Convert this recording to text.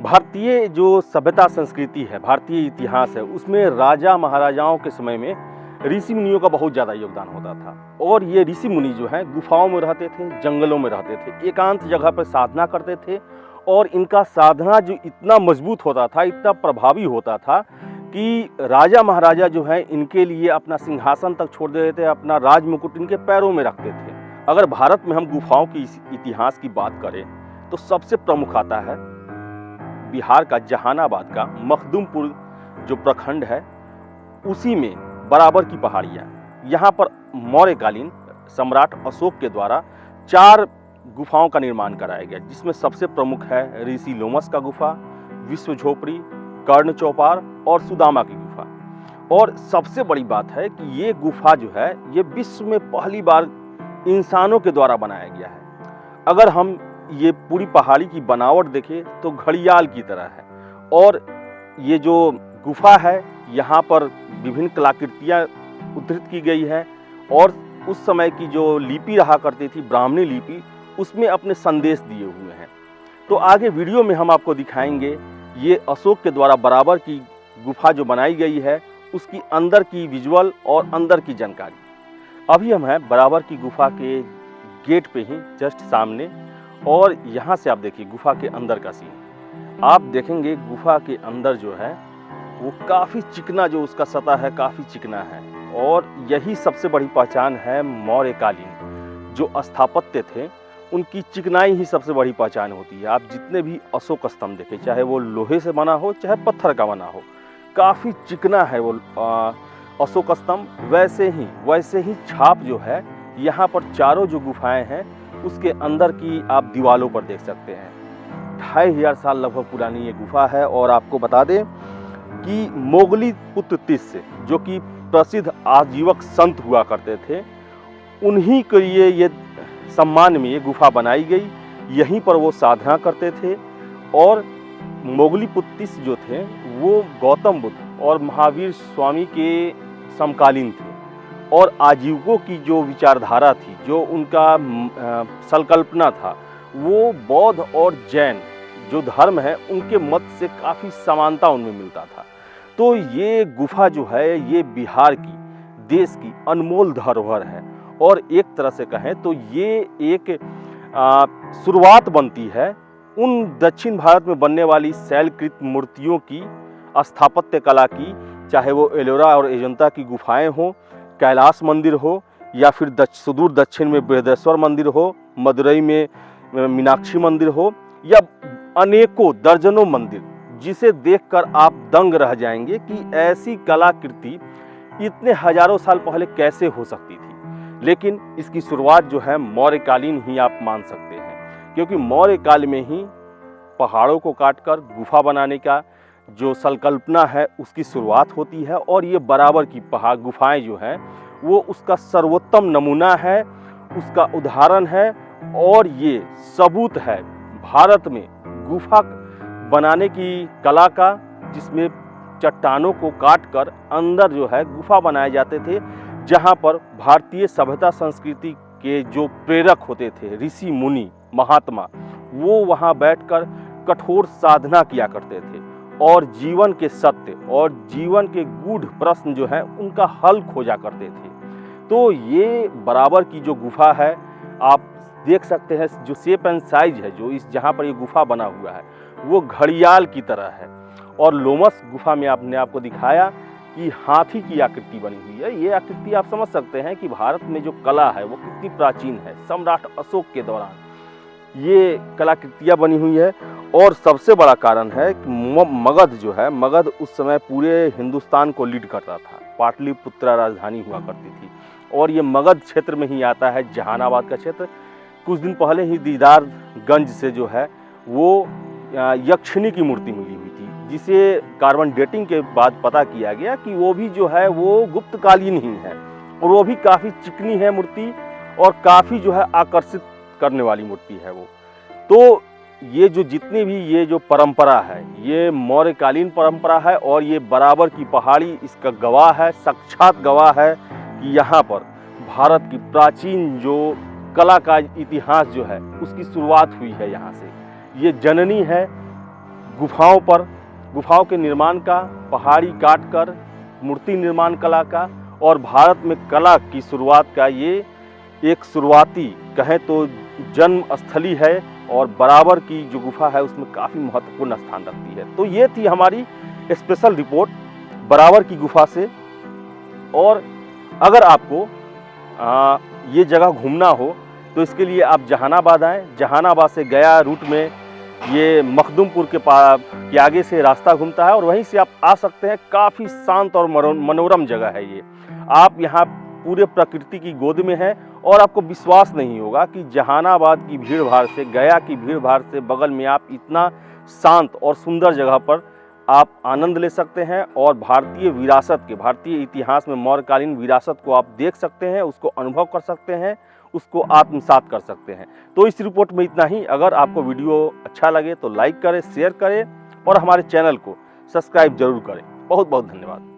भारतीय जो सभ्यता संस्कृति है, भारतीय इतिहास है, उसमें राजा महाराजाओं के समय में ऋषि मुनियों का बहुत ज़्यादा योगदान होता था। और ये ऋषि मुनि जो हैं गुफाओं में रहते थे, जंगलों में रहते थे, एकांत जगह पर साधना करते थे। और इनका साधना जो इतना मजबूत होता था, इतना प्रभावी होता था कि राजा महाराजा जो हैं इनके लिए अपना सिंहासन तक छोड़ देते थे, अपना राज मुकुट इनके पैरों में रखते थे। अगर भारत में हम गुफाओं की इतिहास की बात करें तो सबसे प्रमुख आता है बिहार का जहानाबाद का मखदुमपुर जो प्रखंड है, उसी में बराबर की पहाड़ियाँ। यहाँ पर मौर्यकालीन सम्राट अशोक के द्वारा 4 गुफाओं का निर्माण कराया गया, जिसमें सबसे प्रमुख है ऋषि लोमस का गुफा, विश्व झोपड़ी, कर्ण चौपार और सुदामा की गुफा। और सबसे बड़ी बात है कि ये गुफा जो है ये विश्व में पहली बार इंसानों के द्वारा बनाया गया है। अगर हम ये पूरी पहाड़ी की बनावट देखें तो घड़ियाल की तरह है। और ये जो गुफा है यहाँ पर विभिन्न कलाकृतियाँ उद्धृत की गई है। और उस समय की जो लिपि रहा करती थी, ब्राह्मणी लिपि, उसमें अपने संदेश दिए हुए हैं। तो आगे वीडियो में हम आपको दिखाएंगे ये अशोक के द्वारा बराबर की गुफा जो बनाई गई है, उसकी अंदर की विजुअल और अंदर की जानकारी। अभी हम हैं बराबर की गुफा के गेट पे ही जस्ट सामने, और यहाँ से आप देखिए गुफा के अंदर का सीन। आप देखेंगे गुफा के अंदर जो है वो काफ़ी चिकना, जो उसका सतह है काफ़ी चिकना है। और यही सबसे बड़ी पहचान है मौर्यकालीन जो स्थापत्य थे, उनकी चिकनाई ही सबसे बड़ी पहचान होती है। आप जितने भी अशोक स्तंभ देखें, चाहे वो लोहे से बना हो चाहे पत्थर का बना हो, काफ़ी चिकना है वो अशोक स्तंभ। वैसे ही छाप जो है यहाँ पर चारों जो गुफाएं हैं उसके अंदर की आप दीवालों पर देख सकते हैं। 2500 साल लगभग पुरानी ये गुफा है। और आपको बता दें कि मोगली पुत्र तिस्य जो कि प्रसिद्ध आजीवक संत हुआ करते थे, उन्हीं के लिए ये सम्मान में ये गुफा बनाई गई। यहीं पर वो साधना करते थे। और मोगली पुत्र तिस्य जो थे वो गौतम बुद्ध और महावीर स्वामी के समकालीन थे। और आजीवकों की जो विचारधारा थी, जो उनका संकल्पना था, वो बौद्ध और जैन जो धर्म है उनके मत से काफ़ी समानता उनमें मिलता था। तो ये गुफा जो है ये बिहार की, देश की अनमोल धरोहर है। और एक तरह से कहें तो ये एक शुरुआत बनती है उन दक्षिण भारत में बनने वाली शैलकृत मूर्तियों की, स्थापत्य कला की, चाहे वो एलोरा और अजंता की गुफाएं हो, कैलाश मंदिर हो, या फिर सुदूर दक्षिण में बृहदेश्वर मंदिर हो, मदुरई में मीनाक्षी मंदिर हो, या अनेकों दर्जनों मंदिर, जिसे देखकर आप दंग रह जाएंगे कि ऐसी कलाकृति इतने हजारों साल पहले कैसे हो सकती थी। लेकिन इसकी शुरुआत जो है मौर्यकालीन ही आप मान सकते हैं, क्योंकि मौर्य काल में ही पहाड़ों को काटकर गुफा बनाने का जो संकल्पना है उसकी शुरुआत होती है। और ये बराबर की गुफाएं जो हैं वो उसका सर्वोत्तम नमूना है, उसका उदाहरण है। और ये सबूत है भारत में गुफा बनाने की कला का, जिसमें चट्टानों को काटकर अंदर जो है गुफा बनाए जाते थे, जहाँ पर भारतीय सभ्यता संस्कृति के जो प्रेरक होते थे, ऋषि मुनि महात्मा, वो वहाँ बैठकर कठोर साधना किया करते थे और जीवन के सत्य और जीवन के गूढ़ प्रश्न जो है उनका हल खोजा करते थे। तो ये बराबर की जो गुफा है आप देख सकते हैं, जो शेप एंड साइज है, जो इस जहाँ पर ये गुफा बना हुआ है वो घड़ियाल की तरह है। और लोमस गुफा में आपने आपको दिखाया कि हाथी की आकृति बनी हुई है। ये आकृति आप समझ सकते हैं कि भारत में जो कला है वो कितनी प्राचीन है। सम्राट अशोक के दौरान ये कलाकृतियाँ बनी हुई है। और सबसे बड़ा कारण है कि मगध जो है, मगध उस समय पूरे हिंदुस्तान को लीड करता था, पाटलिपुत्रा राजधानी हुआ करती थी। और ये मगध क्षेत्र में ही आता है जहानाबाद का क्षेत्र। कुछ दिन पहले ही दीदारगंज से जो है वो यक्षिणी की मूर्ति मिली हुई थी, जिसे कार्बन डेटिंग के बाद पता किया गया कि वो भी जो है वो गुप्तकालीन ही है और वो भी काफ़ी चिकनी है मूर्ति और काफ़ी जो है आकर्षित करने वाली मूर्ति है वो। तो ये जो जितनी भी ये जो परंपरा है ये मौर्यकालीन परंपरा है और ये बराबर की पहाड़ी इसका गवाह है, साक्षात गवाह है कि यहाँ पर भारत की प्राचीन जो कला का इतिहास जो है उसकी शुरुआत हुई है यहाँ से। ये जननी है गुफाओं पर, गुफाओं के निर्माण का, पहाड़ी काट कर मूर्ति निर्माण कला का और भारत में कला की शुरुआत का ये एक शुरुआती कहें तो जन्म स्थली है और बराबर की जो गुफा है उसमें काफ़ी महत्वपूर्ण स्थान रखती है। तो ये थी हमारी स्पेशल रिपोर्ट बराबर की गुफा से। और अगर आपको ये जगह घूमना हो तो इसके लिए आप जहानाबाद आएँ। जहानाबाद से गया रूट में ये मखदुमपुर के आगे से रास्ता घूमता है और वहीं से आप आ सकते हैं। काफ़ी शांत और मनोरम जगह है ये। आप यहाँ पूरे प्रकृति की गोद में हैं और आपको विश्वास नहीं होगा कि जहानाबाद की भीड़ भाड़ से, गया की भीड़ भाड़ से बगल में आप इतना शांत और सुंदर जगह पर आप आनंद ले सकते हैं और भारतीय विरासत के, भारतीय इतिहास में मौर्यकालीन विरासत को आप देख सकते हैं, उसको अनुभव कर सकते हैं, उसको आत्मसात कर सकते हैं। तो इस रिपोर्ट में इतना ही। अगर आपको वीडियो अच्छा लगे तो लाइक करें, शेयर करें और हमारे चैनल को सब्सक्राइब जरूर करें। बहुत बहुत धन्यवाद।